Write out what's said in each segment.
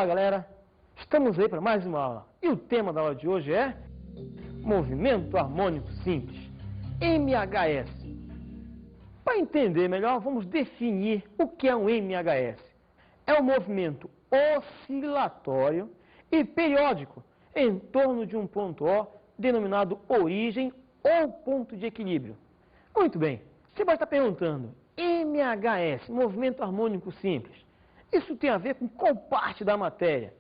Olá, galera! Estamos aí para mais uma aula. E o tema da aula de hoje é Movimento Harmônico Simples, MHS. Para entender melhor, vamos definir o que é um MHS. É um movimento oscilatório e periódico em torno de um ponto O, denominado origem ou ponto de equilíbrio. Muito bem, você vai estar perguntando, MHS, movimento harmônico simples, isso tem a ver com qual parte da matéria?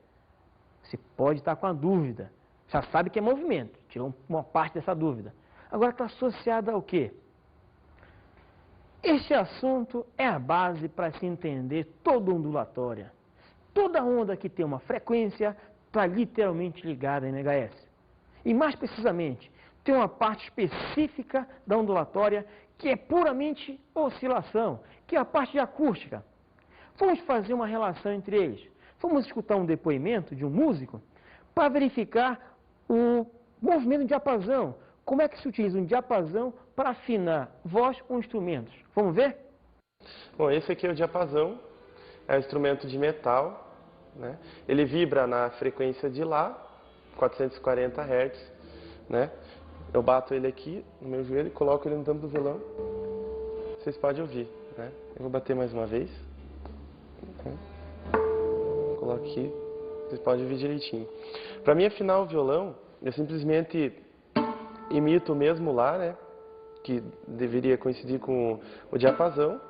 Você pode estar com a dúvida, já sabe que é movimento, tirou uma parte dessa dúvida. Agora está associada ao quê? Este assunto é a base para se entender toda ondulatória. Toda onda que tem uma frequência está literalmente ligada a MHS. E mais precisamente, tem uma parte específica da ondulatória que é puramente oscilação, que é a parte de acústica. Vamos fazer uma relação entre eles. Vamos escutar um depoimento de um músico para verificar o movimento de diapasão. Como é que se utiliza um diapasão para afinar voz ou instrumentos? Vamos ver? Bom, esse aqui é o diapasão, é um instrumento de metal, né? Ele vibra na frequência de Lá, 440 Hz, né? Eu bato ele aqui no meu joelho e coloco ele no tampo do violão. Vocês podem ouvir, né? Eu vou bater mais uma vez. Coloco aqui, vocês podem ouvir direitinho. Para mim afinar o violão, eu simplesmente imito o mesmo Lá, né? Que deveria coincidir com o diapasão.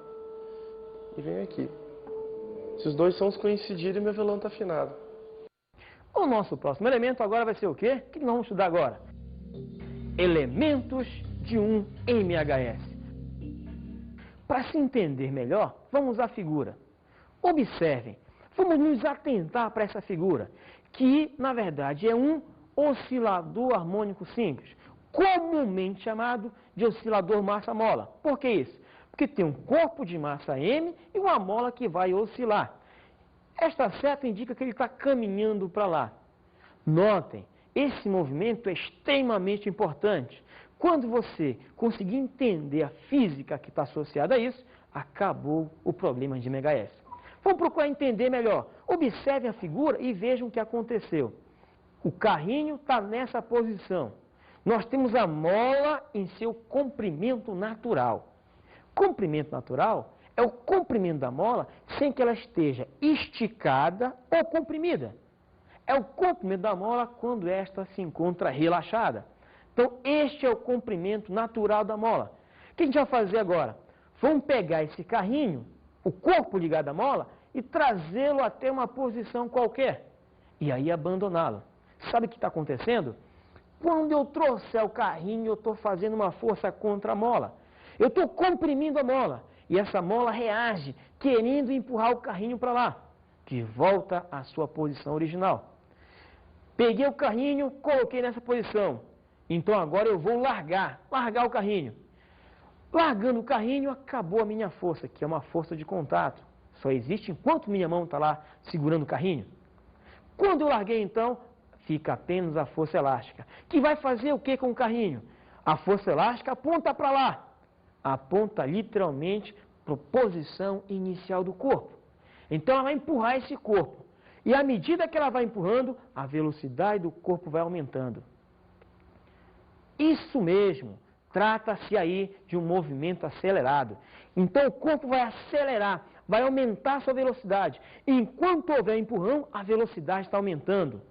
E venho aqui. Se os dois sons coincidirem, meu violão está afinado. O nosso próximo elemento agora vai ser o quê? O que nós vamos estudar agora? Elementos de um MHS. Para se entender melhor, vamos à figura. Observem, vamos nos atentar para essa figura, que na verdade é um oscilador harmônico simples, comumente chamado de oscilador massa-mola. Por que isso? Porque tem um corpo de massa M e uma mola que vai oscilar. Esta seta indica que ele está caminhando para lá. Notem, esse movimento é extremamente importante. Quando você conseguir entender a física que está associada a isso, acabou o problema de MHS. Vamos procurar entender melhor. Observem a figura e vejam o que aconteceu. O carrinho está nessa posição. Nós temos a mola em seu comprimento natural. Comprimento natural é o comprimento da mola sem que ela esteja esticada ou comprimida. É o comprimento da mola quando esta se encontra relaxada. Então, este é o comprimento natural da mola. O que a gente vai fazer agora? Vamos pegar esse carrinho, o corpo ligado à mola, e trazê-lo até uma posição qualquer. E aí abandoná-lo. Sabe o que está acontecendo? Quando eu trouxer o carrinho, eu estou fazendo uma força contra a mola. Eu estou comprimindo a mola. E essa mola reage, querendo empurrar o carrinho para lá, de volta à sua posição original. Peguei o carrinho, coloquei nessa posição. Então agora eu vou largar o carrinho. Largando o carrinho, acabou a minha força, que é uma força de contato. Só existe enquanto minha mão está lá segurando o carrinho. Quando eu larguei, então, fica apenas a força elástica. Que vai fazer o que com o carrinho? A força elástica aponta para lá. Aponta literalmente para a posição inicial do corpo. Então ela vai empurrar esse corpo. E à medida que ela vai empurrando, a velocidade do corpo vai aumentando. Isso mesmo, trata-se aí de um movimento acelerado. Então o corpo vai acelerar, vai aumentar a sua velocidade. Enquanto houver empurrão, a velocidade está aumentando.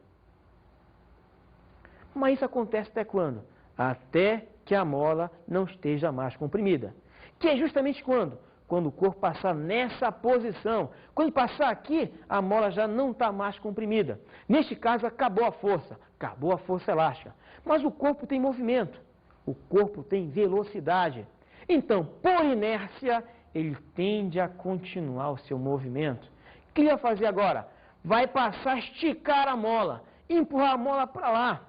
Mas isso acontece até quando? Até que a mola não esteja mais comprimida. Que é justamente quando? Quando o corpo passar nessa posição. Quando passar aqui, a mola já não está mais comprimida. Neste caso, acabou a força elástica. Mas o corpo tem movimento, o corpo tem velocidade. Então, por inércia, ele tende a continuar o seu movimento. O que ele vai fazer agora? Vai passar a esticar a mola, empurrar a mola para lá.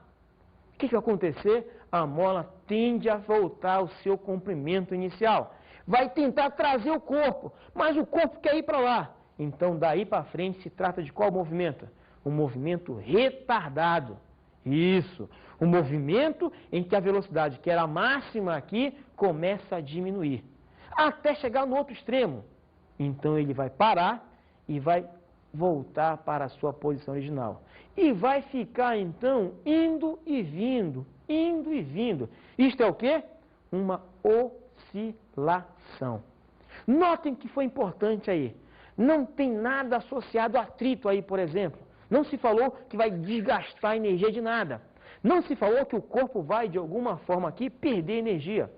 O que vai acontecer? A mola tende a voltar ao seu comprimento inicial. Vai tentar trazer o corpo, mas o corpo quer ir para lá. Então, daí para frente, se trata de qual movimento? Um movimento retardado. Isso, um movimento em que a velocidade, que era máxima aqui, começa a diminuir. Até chegar no outro extremo. Então, ele vai parar e vai voltar para a sua posição original. E vai ficar, então, indo e vindo, indo e vindo. Isto é o quê? Uma oscilação. Notem que foi importante aí. Não tem nada associado a atrito aí, por exemplo. Não se falou que vai desgastar a energia de nada. Não se falou que o corpo vai, de alguma forma aqui, perder energia.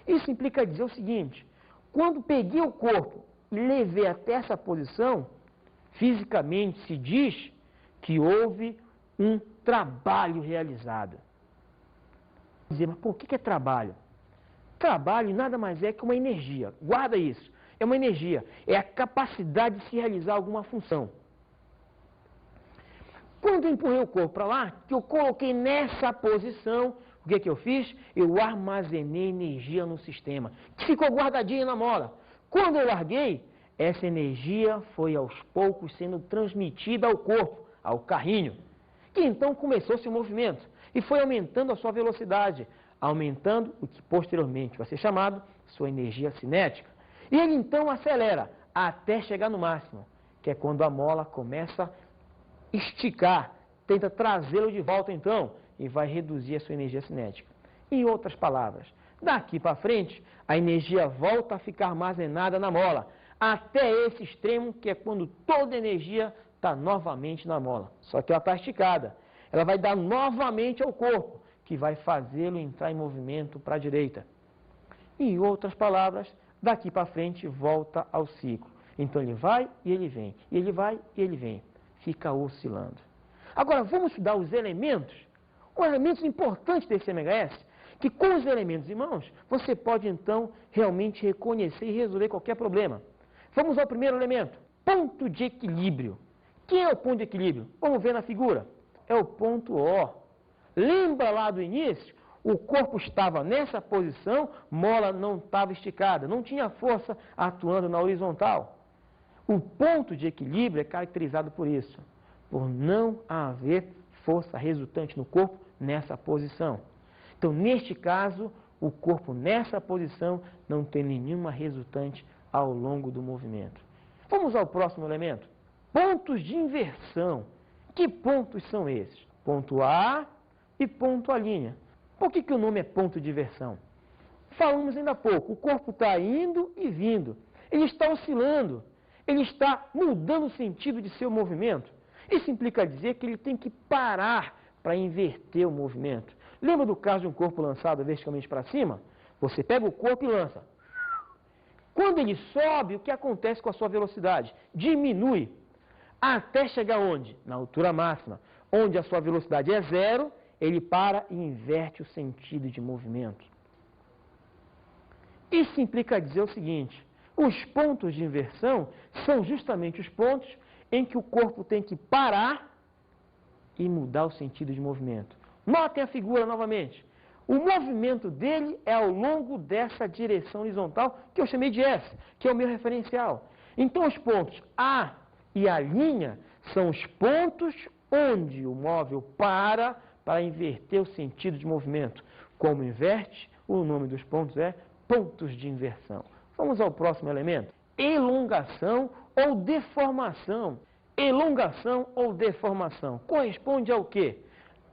Isso implica dizer o seguinte: quando peguei o corpo e levei até essa posição, fisicamente se diz que houve um trabalho realizado. Dizer, mas por que é trabalho? Trabalho nada mais é que uma energia. Guarda isso. É uma energia. É a capacidade de se realizar alguma função. Quando eu empurrei o corpo para lá, que eu coloquei nessa posição, o que eu fiz? Eu armazenei energia no sistema, que ficou guardadinha na mola. Quando eu larguei, essa energia foi aos poucos sendo transmitida ao corpo, ao carrinho, que então começou seu movimento e foi aumentando a sua velocidade, aumentando o que posteriormente vai ser chamado sua energia cinética. E ele então acelera até chegar no máximo, que é quando a mola começa a esticar, tenta trazê-lo de volta então, e vai reduzir a sua energia cinética. Em outras palavras, daqui para frente, a energia volta a ficar armazenada na mola, até esse extremo, que é quando toda a energia está novamente na mola. Só que ela está esticada. Ela vai dar novamente ao corpo, que vai fazê-lo entrar em movimento para a direita. Em outras palavras, daqui para frente volta ao ciclo. Então ele vai e ele vem, e ele vai e ele vem. Fica oscilando. Agora vamos estudar os elementos importantes desse MHS, que com os elementos em mãos, você pode então realmente reconhecer e resolver qualquer problema. Vamos ao primeiro elemento, ponto de equilíbrio. Quem é o ponto de equilíbrio? Vamos ver na figura. É o ponto O. Lembra lá do início? O corpo estava nessa posição, mola não estava esticada, não tinha força atuando na horizontal. O ponto de equilíbrio é caracterizado por isso, por não haver força resultante no corpo nessa posição. Então, neste caso, o corpo nessa posição não tem nenhuma resultante ao longo do movimento. Vamos ao próximo elemento. Pontos de inversão. Que pontos são esses? Ponto A e ponto A'. Por que o nome é ponto de inversão? Falamos ainda há pouco, o corpo está indo e vindo. Ele está oscilando. Ele está mudando o sentido de seu movimento. Isso implica dizer que ele tem que parar para inverter o movimento. Lembra do caso de um corpo lançado verticalmente para cima? Você pega o corpo e lança. Quando ele sobe, o que acontece com a sua velocidade? Diminui. Até chegar onde? Na altura máxima. Onde a sua velocidade é zero, ele para e inverte o sentido de movimento. Isso implica dizer o seguinte: os pontos de inversão são justamente os pontos em que o corpo tem que parar e mudar o sentido de movimento. Notem a figura novamente. O movimento dele é ao longo dessa direção horizontal, que eu chamei de S, que é o meu referencial. Então, os pontos A e A' são os pontos onde o móvel para inverter o sentido de movimento. Como inverte, o nome dos pontos é pontos de inversão. Vamos ao próximo elemento. Elongação ou deformação. Elongação ou deformação corresponde ao quê?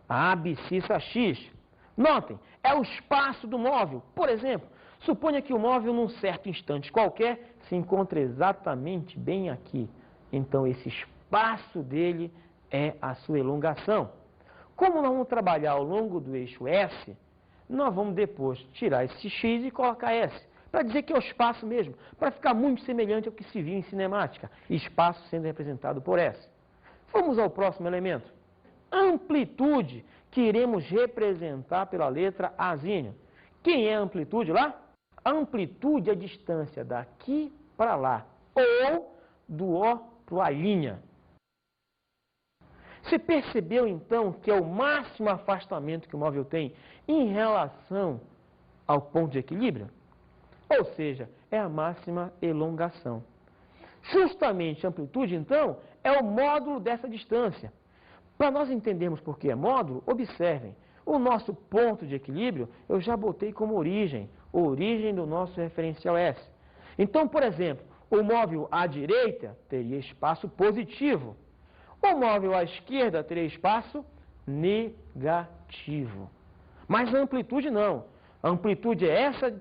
A abscissa X. Notem, é o espaço do móvel. Por exemplo, suponha que o móvel num certo instante qualquer se encontra exatamente bem aqui. Então esse espaço dele é a sua elongação. Como nós vamos trabalhar ao longo do eixo S, nós vamos depois tirar esse X e colocar S, para dizer que é o espaço mesmo, para ficar muito semelhante ao que se viu em cinemática, espaço sendo representado por S. Vamos ao próximo elemento. Amplitude, que iremos representar pela letra Azinha. Quem é a amplitude lá? A amplitude é a distância daqui para lá, ou do O para o A'. Você percebeu então que é o máximo afastamento que o móvel tem em relação ao ponto de equilíbrio? Ou seja, é a máxima elongação. Justamente a amplitude, então, é o módulo dessa distância. Para nós entendermos por que é módulo, observem. O nosso ponto de equilíbrio eu já botei como origem do nosso referencial S. Então, por exemplo, o móvel à direita teria espaço positivo. O móvel à esquerda teria espaço negativo. Mas a amplitude não. A amplitude é essa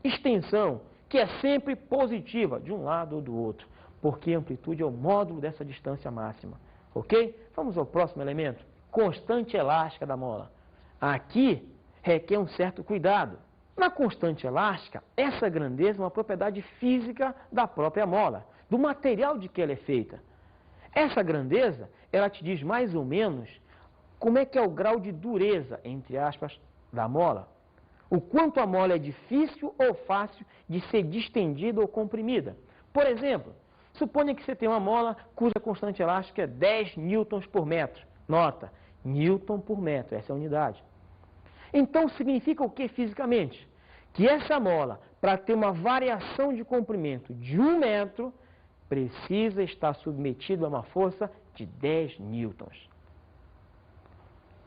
extensão, que é sempre positiva, de um lado ou do outro, porque a amplitude é o módulo dessa distância máxima. Ok? Vamos ao próximo elemento. Constante elástica da mola. Aqui requer um certo cuidado. Na constante elástica, essa grandeza é uma propriedade física da própria mola, do material de que ela é feita. Essa grandeza, ela te diz mais ou menos como é que é o grau de dureza, entre aspas, da mola. O quanto a mola é difícil ou fácil de ser distendida ou comprimida. Por exemplo, suponha que você tem uma mola cuja constante elástica é 10 newtons por metro. Nota, newton por metro, essa é a unidade. Então, significa o que fisicamente? Que essa mola, para ter uma variação de comprimento de 1 metro, precisa estar submetida a uma força de 10 newtons.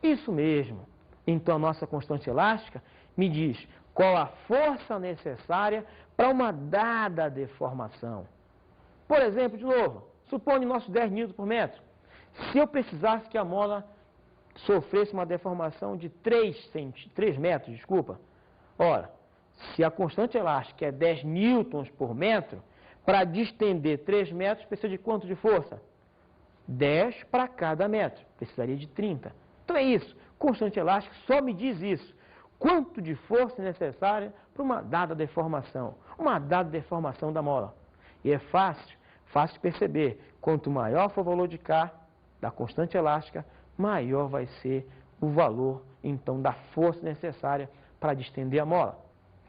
Isso mesmo. Então, a nossa constante elástica me diz qual a força necessária para uma dada deformação. Por exemplo, de novo, suponha nossos 10 newtons por metro. Se eu precisasse que a mola sofresse uma deformação de 3 metros, ora, se a constante elástica é 10 newtons por metro, para distender 3 metros precisa de quanto de força? 10 para cada metro, precisaria de 30. Então é isso, constante elástica só me diz isso. Quanto de força é necessária para uma dada deformação da mola. E é fácil perceber, quanto maior for o valor de K da constante elástica, maior vai ser o valor, então, da força necessária para distender a mola.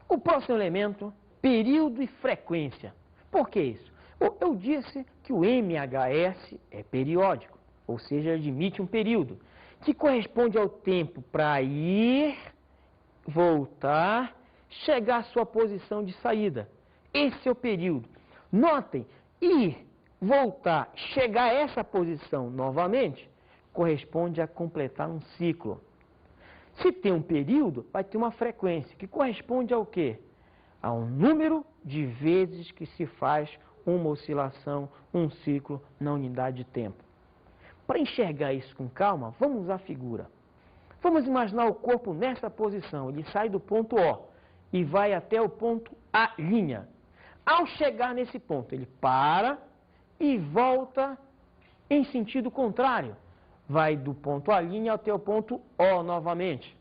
O próximo elemento, período e frequência. Por que isso? Bom, eu disse que o MHS é periódico, ou seja, ele admite um período, que corresponde ao tempo para ir, voltar, chegar à sua posição de saída. Esse é o período. Notem, ir, voltar, chegar a essa posição novamente, corresponde a completar um ciclo. Se tem um período, vai ter uma frequência, que corresponde ao quê? A um número de vezes que se faz uma oscilação, um ciclo na unidade de tempo. Para enxergar isso com calma, vamos à figura. Vamos imaginar o corpo nessa posição. Ele sai do ponto O e vai até o ponto A'. Ao chegar nesse ponto, ele para e volta em sentido contrário. Vai do ponto A' até o ponto O novamente.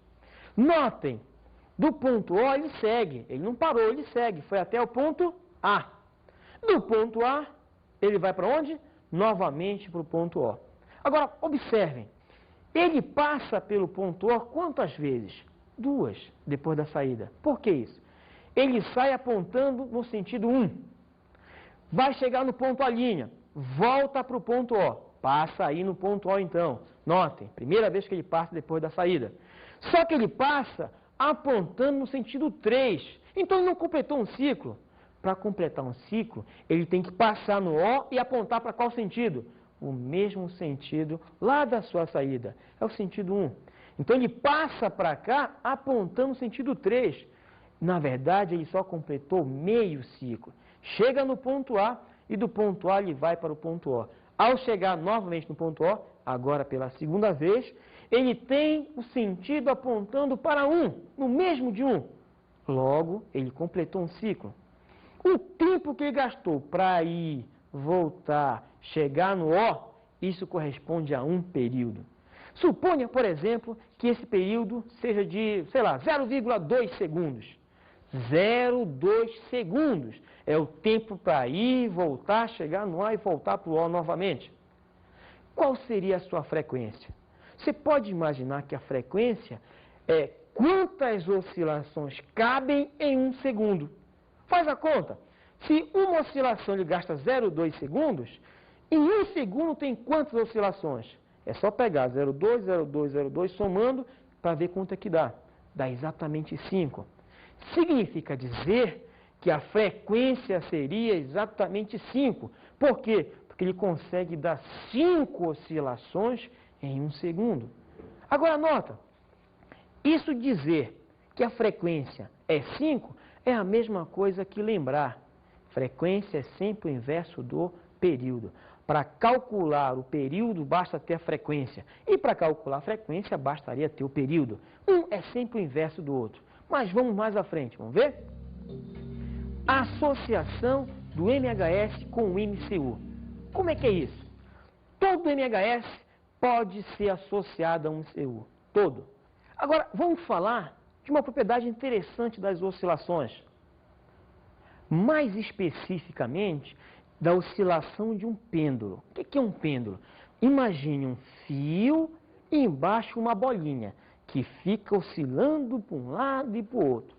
Notem, do ponto O ele segue. Ele não parou, ele segue. Foi até o ponto A. Do ponto A, ele vai para onde? Novamente para o ponto O. Agora, observem. Ele passa pelo ponto O quantas vezes? 2, depois da saída. Por que isso? Ele sai apontando no sentido 1. Vai chegar no ponto A', volta para o ponto O. Passa aí no ponto O então. Notem, primeira vez que ele passa depois da saída. Só que ele passa apontando no sentido 3. Então ele não completou um ciclo. Para completar um ciclo, ele tem que passar no O e apontar para qual sentido? O mesmo sentido lá da sua saída. É o sentido 1. Então ele passa para cá apontando no sentido 3. Na verdade, ele só completou meio ciclo. Chega no ponto A e do ponto A ele vai para o ponto O. Ao chegar novamente no ponto O, agora pela segunda vez, ele tem o sentido apontando para 1, no mesmo de 1. Logo, ele completou um ciclo. O tempo que ele gastou para ir, voltar, chegar no O, isso corresponde a um período. Suponha, por exemplo, que esse período seja de, 0,2 segundos. 0,2 segundos é o tempo para ir, voltar, chegar no A e voltar para o O novamente. Qual seria a sua frequência? Você pode imaginar que a frequência é quantas oscilações cabem em um segundo. Faz a conta. Se uma oscilação ele gasta 0,2 segundos, em um segundo tem quantas oscilações? É só pegar 0,2, 0,2, 0,2, somando para ver quanto é que dá. Dá exatamente 5. Significa dizer que a frequência seria exatamente 5. Por quê? Porque ele consegue dar 5 oscilações em um segundo. Agora, nota, isso dizer que a frequência é 5 é a mesma coisa que lembrar Frequência é sempre o inverso do período. Para calcular o período, basta ter a frequência. E para calcular a frequência, bastaria ter o período. Um é sempre o inverso do outro. Mas vamos mais à frente, vamos ver? A associação do MHS com o MCU. Como é que é isso? Todo MHS pode ser associado a um MCU. Todo. Agora, vamos falar de uma propriedade interessante das oscilações. Mais especificamente, da oscilação de um pêndulo. O que é um pêndulo? Imagine um fio e embaixo uma bolinha, que fica oscilando para um lado e para o outro.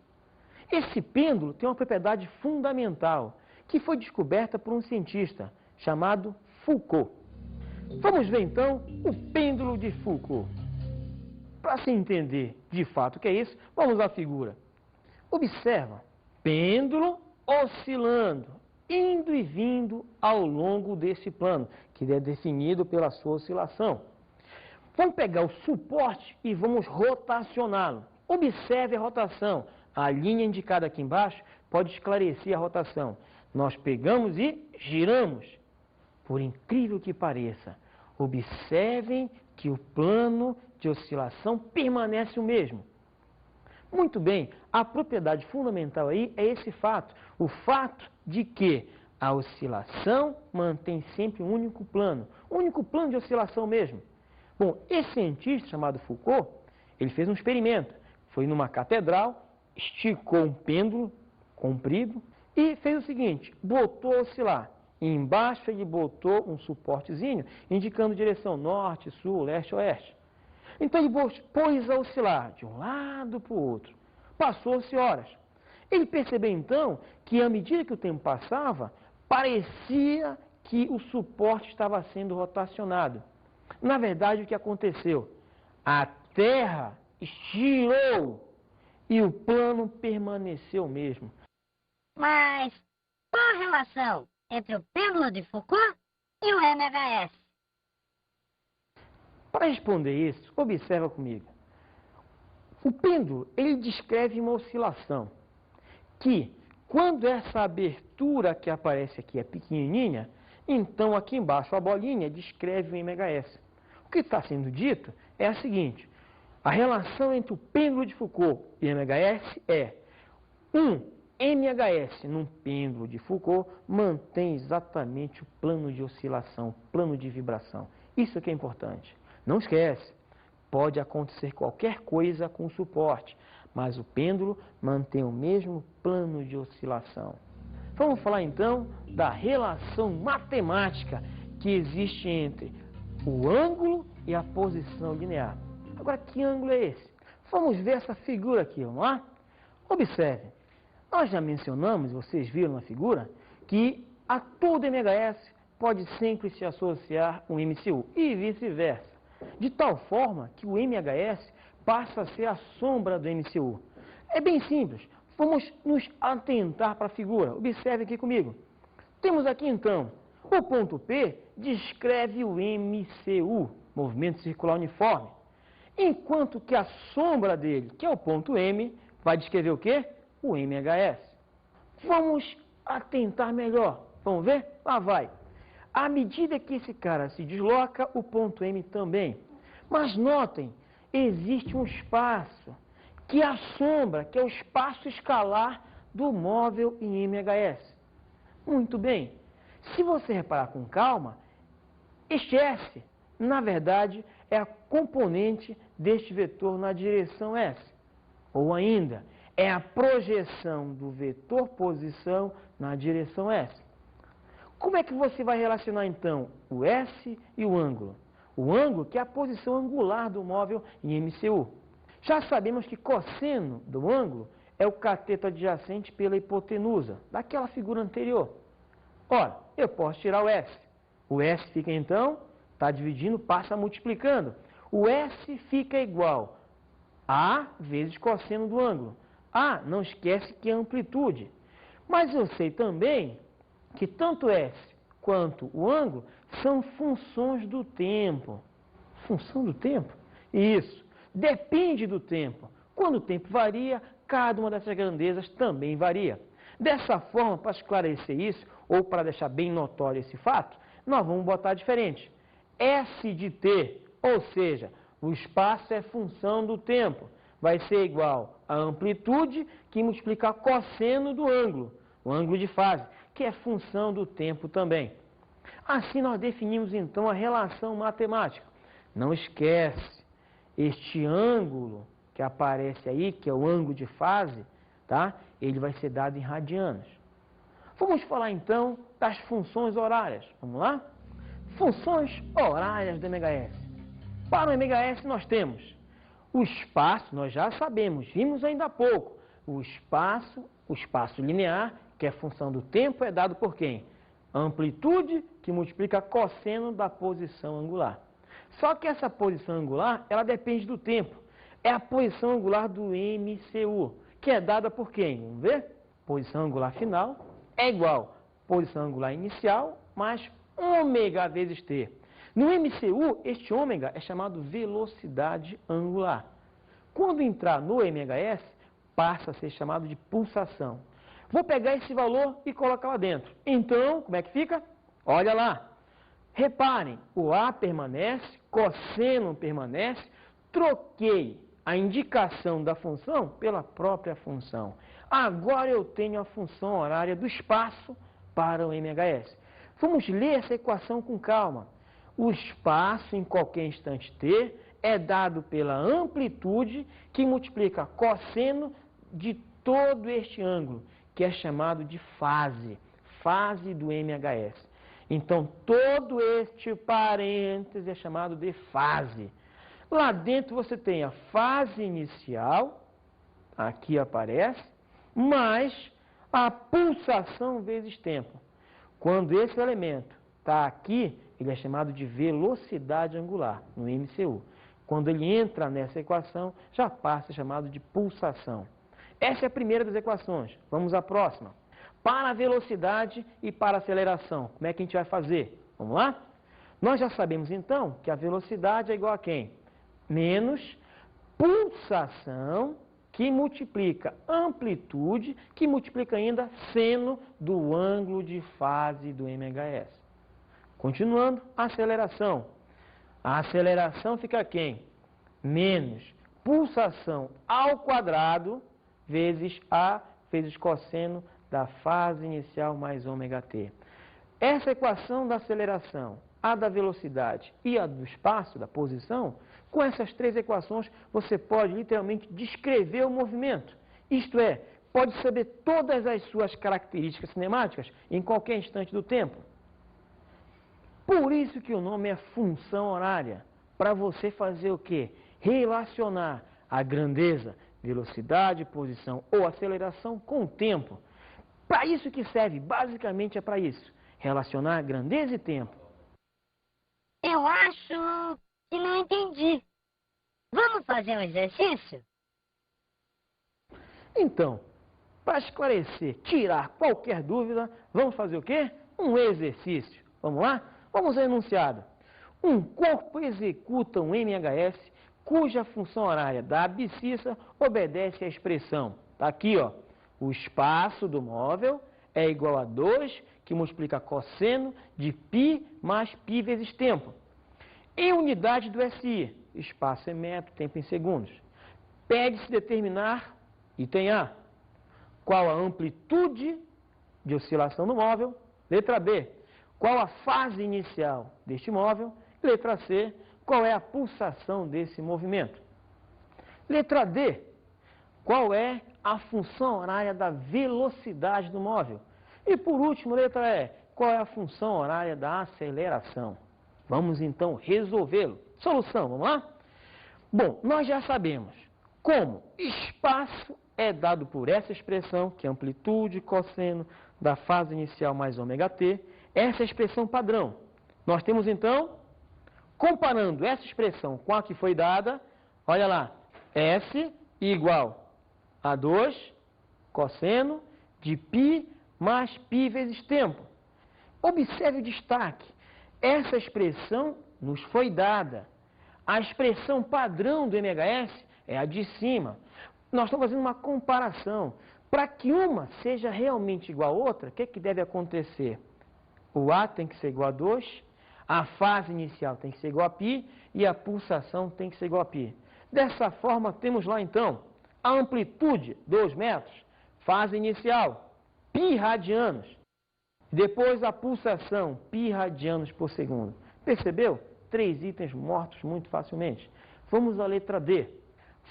Esse pêndulo tem uma propriedade fundamental, que foi descoberta por um cientista chamado Foucault. Vamos ver então o pêndulo de Foucault. Para se entender de fato o que é isso, vamos à figura. Observa, pêndulo oscilando, indo e vindo ao longo desse plano, que é definido pela sua oscilação. Vamos pegar o suporte e vamos rotacioná-lo. Observe a rotação. A linha indicada aqui embaixo pode esclarecer a rotação. Nós pegamos e giramos. Por incrível que pareça, observem que o plano de oscilação permanece o mesmo. Muito bem, a propriedade fundamental aí é esse fato. O fato de que a oscilação mantém sempre um único plano de oscilação mesmo. Bom, esse cientista chamado Foucault, ele fez um experimento. Foi numa catedral, esticou um pêndulo comprido e fez o seguinte, botou a oscilar. E embaixo ele botou um suportezinho indicando direção norte, sul, leste, oeste. Então ele pôs a oscilar de um lado para o outro. Passou-se horas. Ele percebeu então que à medida que o tempo passava, parecia que o suporte estava sendo rotacionado. Na verdade, o que aconteceu? A Terra estirou e o plano permaneceu mesmo. Mas qual a relação entre o pêndulo de Foucault e o MHS? Para responder isso, observa comigo. O pêndulo, ele descreve uma oscilação que, quando essa abertura que aparece aqui é pequenininha, então aqui embaixo a bolinha descreve o MHS. O que está sendo dito é a seguinte, a relação entre o pêndulo de Foucault e o MHS é MHS num pêndulo de Foucault mantém exatamente o plano de oscilação, o plano de vibração. Isso que é importante. Não esquece, pode acontecer qualquer coisa com o suporte, mas o pêndulo mantém o mesmo plano de oscilação. Vamos falar então da relação matemática que existe entre o ângulo e a posição linear. Agora, que ângulo é esse? Vamos ver essa figura aqui, vamos lá? Observe, nós já mencionamos, vocês viram na figura, que a todo MHS pode sempre se associar um MCU e vice-versa. De tal forma que o MHS passa a ser a sombra do MCU. É bem simples. Vamos nos atentar para a figura. Observe aqui comigo. Temos aqui então, o ponto P descreve o MCU, movimento circular uniforme. Enquanto que a sombra dele, que é o ponto M, vai descrever o quê? O MHS. Vamos atentar melhor. Vamos ver? Lá vai. À medida que esse cara se desloca, o ponto M também. Mas notem, existe um espaço, que é a sombra, que é o espaço escalar do móvel em MHS. Muito bem. Se você reparar com calma, este S, na verdade, é a componente deste vetor na direção S. Ou ainda, é a projeção do vetor posição na direção S. Como é que você vai relacionar, então, o S e o ângulo? O ângulo, que é a posição angular do móvel em MCU. Já sabemos que cosseno do ângulo é o cateto adjacente pela hipotenusa, daquela figura anterior. Ora, eu posso tirar o S. O S fica, então, está dividindo, passa multiplicando. O S fica igual a vezes cosseno do ângulo. Não esquece que é amplitude. Mas eu sei também que tanto S quanto o ângulo são funções do tempo. Função do tempo? Isso. Depende do tempo. Quando o tempo varia, cada uma dessas grandezas também varia. Dessa forma, para esclarecer isso, ou para deixar bem notório esse fato, nós vamos botar diferente. S de t, ou seja, o espaço é função do tempo, vai ser igual a amplitude que multiplica cosseno do ângulo, o ângulo de fase, que é função do tempo também. Assim nós definimos então a relação matemática. Não esquece, este ângulo que aparece aí, que é o ângulo de fase, tá? Ele vai ser dado em radianos. Vamos falar então das funções horárias. Vamos lá? Funções horárias do MHS. Para o MHS nós temos o espaço, nós já sabemos, vimos ainda há pouco. O espaço linear, que é função do tempo, é dado por quem? Amplitude, que multiplica cosseno da posição angular. Só que essa posição angular, ela depende do tempo. É a posição angular do MCU, que é dada por quem? Vamos ver? Posição angular final é igual a posição angular inicial mais ômega vezes t. No MCU, este ômega é chamado velocidade angular. Quando entrar no MHS, passa a ser chamado de pulsação. Vou pegar esse valor e colocar lá dentro. Então, como é que fica? Olha lá. Reparem, o A permanece, cosseno permanece, troquei a indicação da função pela própria função. Agora eu tenho a função horária do espaço para o MHS. Vamos ler essa equação com calma. O espaço em qualquer instante t é dado pela amplitude que multiplica cosseno de todo este ângulo, que é chamado de fase, fase do MHS. Então, todo este parêntese é chamado de fase. Lá dentro você tem a fase inicial, aqui aparece, mais a pulsação vezes tempo. Quando esse elemento está aqui, ele é chamado de velocidade angular, no MCU. Quando ele entra nessa equação, já passa a ser chamado de pulsação. Essa é a primeira das equações. Vamos à próxima. Para a velocidade e para a aceleração, como é que a gente vai fazer? Vamos lá? Nós já sabemos então que a velocidade é igual a quem? Menos pulsação, que multiplica amplitude, que multiplica ainda seno do ângulo de fase do MHS. Continuando, aceleração. A aceleração fica quem? Menos pulsação ao quadrado vezes A vezes cosseno da fase inicial mais ômega t. Essa equação da aceleração, a da velocidade e a do espaço, da posição, com essas três equações você pode literalmente descrever o movimento. Isto é, pode saber todas as suas características cinemáticas em qualquer instante do tempo. Por isso que o nome é função horária, para você fazer o quê? Relacionar a grandeza, velocidade, posição ou aceleração com o tempo. Para isso que serve, basicamente é para isso, relacionar grandeza e tempo. Eu acho que não entendi. Vamos fazer um exercício? Então, para esclarecer, tirar qualquer dúvida, vamos fazer o quê? Um exercício. Vamos lá? Vamos ao enunciado. Um corpo executa um MHS cuja função horária da abscissa obedece à expressão. Está aqui, ó. O espaço do móvel é igual a 2, que multiplica cosseno de π mais π vezes tempo. Em unidade do SI, espaço é metro, tempo em segundos. Pede-se determinar, item A, qual a amplitude de oscilação do móvel. Letra B, qual a fase inicial deste móvel. Letra C, qual é a pulsação desse movimento. Letra D, qual é a função horária da velocidade do móvel. E por último, letra E, qual é a função horária da aceleração. Vamos então resolvê-lo. Solução, vamos lá? Bom, nós já sabemos como espaço é dado por essa expressão, que é amplitude cosseno da fase inicial mais ômega t, essa é a expressão padrão. Nós temos então, comparando essa expressão com a que foi dada, olha lá, S igual a 2 cosseno de π mais π vezes tempo. Observe o destaque. Essa expressão nos foi dada. A expressão padrão do MHS é a de cima. Nós estamos fazendo uma comparação. Para que uma seja realmente igual a outra, o que deve acontecer? O A tem que ser igual a 2, a fase inicial tem que ser igual a π e a pulsação tem que ser igual a π. Dessa forma, temos lá então a amplitude, 2 metros, fase inicial, π radianos. Depois a pulsação, π radianos por segundo. Percebeu? 3 itens mortos muito facilmente. Vamos à letra D.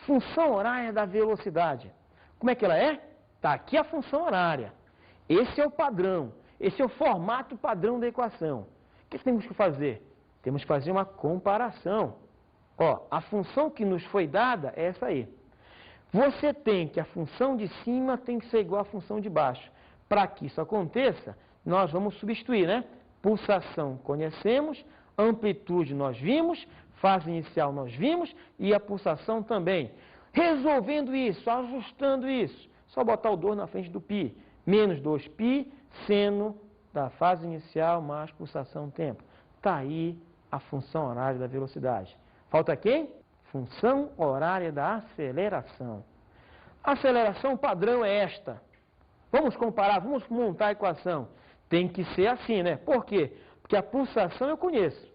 Função horária da velocidade. Como é que ela é? Está aqui a função horária. Esse é o padrão. Esse é o formato padrão da equação. O que temos que fazer? Temos que fazer uma comparação. Ó, a função que nos foi dada é essa aí. Você tem que a função de cima tem que ser igual à função de baixo. Para que isso aconteça, nós vamos substituir, né? Pulsação conhecemos, amplitude nós vimos, fase inicial nós vimos e a pulsação também. Resolvendo isso, ajustando isso, só botar o 2 na frente do π. Menos 2π, seno da fase inicial mais pulsação tempo. Está aí a função horária da velocidade. Falta quem? Função horária da aceleração. A aceleração padrão é esta. Vamos comparar, vamos montar a equação. Tem que ser assim, né? Por quê? Porque a pulsação eu conheço.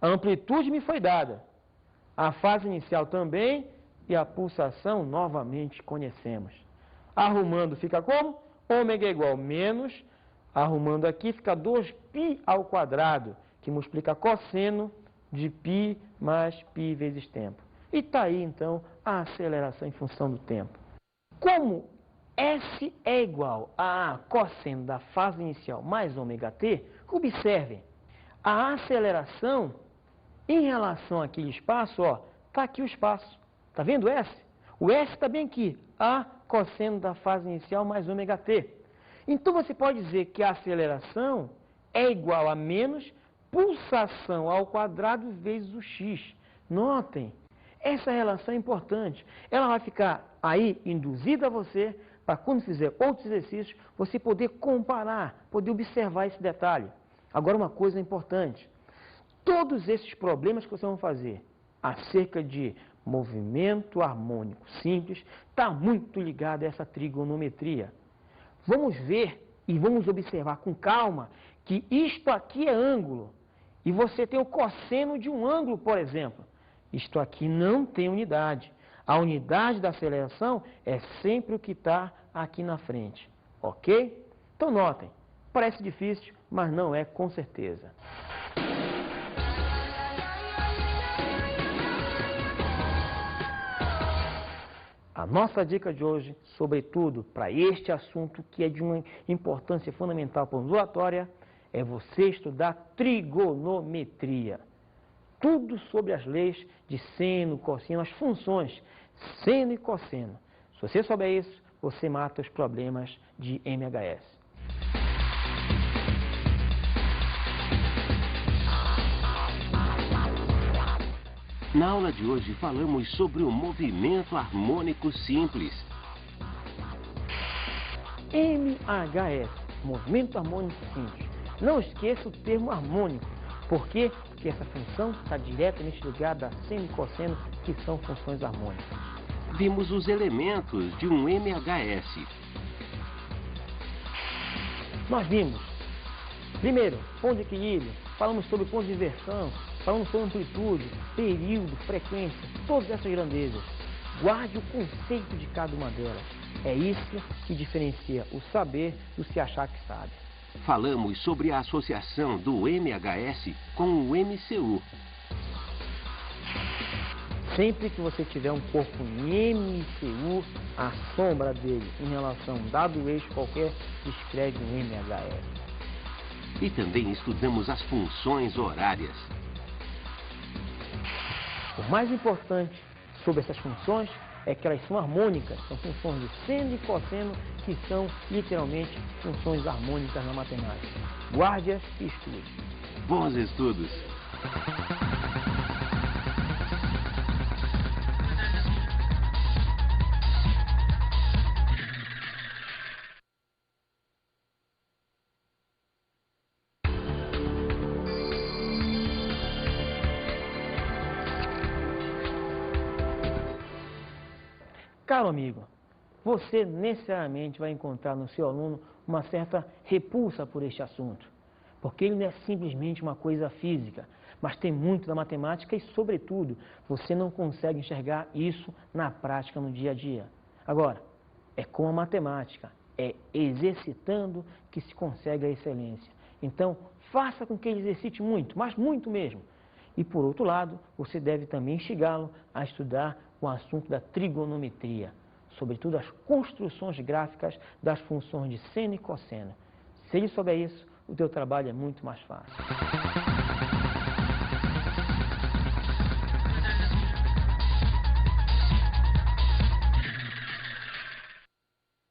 A amplitude me foi dada. A fase inicial também e a pulsação novamente conhecemos. Arrumando fica como? Ômega é igual a menos, arrumando aqui fica 2π ao quadrado, que multiplica cosseno de π mais π vezes tempo. E está aí, então, a aceleração em função do tempo. Como S é igual a cosseno da fase inicial mais ômega t, observem, a aceleração em relação àquele espaço, ó, está aqui o espaço. Está vendo o S? O S está bem aqui, a cosseno da fase inicial mais ômega t. Então você pode dizer que a aceleração é igual a menos pulsação ao quadrado vezes o x. Notem, essa relação é importante. Ela vai ficar aí induzida a você para quando fizer outros exercícios, você poder comparar, poder observar esse detalhe. Agora uma coisa importante. Todos esses problemas que vocês vão fazer acerca de movimento harmônico simples está muito ligado a essa trigonometria. Vamos ver e vamos observar com calma que isto aqui é ângulo e você tem o cosseno de um ângulo, por exemplo. Isto aqui não tem unidade. A unidade da aceleração é sempre o que está aqui na frente, ok? Então notem, parece difícil, mas não é com certeza. A nossa dica de hoje, sobretudo para este assunto que é de uma importância fundamental para a ondulatória, é você estudar trigonometria. Tudo sobre as leis de seno, cosseno, as funções seno e cosseno. Se você souber isso, você mata os problemas de MHS. Na aula de hoje falamos sobre o movimento harmônico simples. MHS, movimento harmônico simples. Não esqueça o termo harmônico. Por quê? Porque essa função está diretamente ligada a seno e cosseno, que são funções harmônicas. Vimos os elementos de um MHS. Nós vimos, primeiro, ponto de equilíbrio, falamos sobre ponto de inversão, falamos sobre amplitude, período, frequência, todas essas grandezas. Guarde o conceito de cada uma delas. É isso que diferencia o saber do se achar que sabe. Falamos sobre a associação do MHS com o MCU. Sempre que você tiver um corpo em MCU, a sombra dele em relação a um dado eixo qualquer descreve um MHS. E também estudamos as funções horárias. O mais importante sobre essas funções é que elas são harmônicas, são funções de seno e cosseno, que são literalmente funções harmônicas na matemática. Guarde-as e estude. Bons estudos! Caro amigo, você necessariamente vai encontrar no seu aluno uma certa repulsa por este assunto, porque ele não é simplesmente uma coisa física, mas tem muito da matemática e, sobretudo, você não consegue enxergar isso na prática, no dia a dia. Agora, é com a matemática, é exercitando que se consegue a excelência. Então, faça com que ele exercite muito, mas muito mesmo. E, por outro lado, você deve também instigá-lo a estudar o assunto da trigonometria, sobretudo as construções gráficas das funções de seno e cosseno. Se ele souber isso, o teu trabalho é muito mais fácil.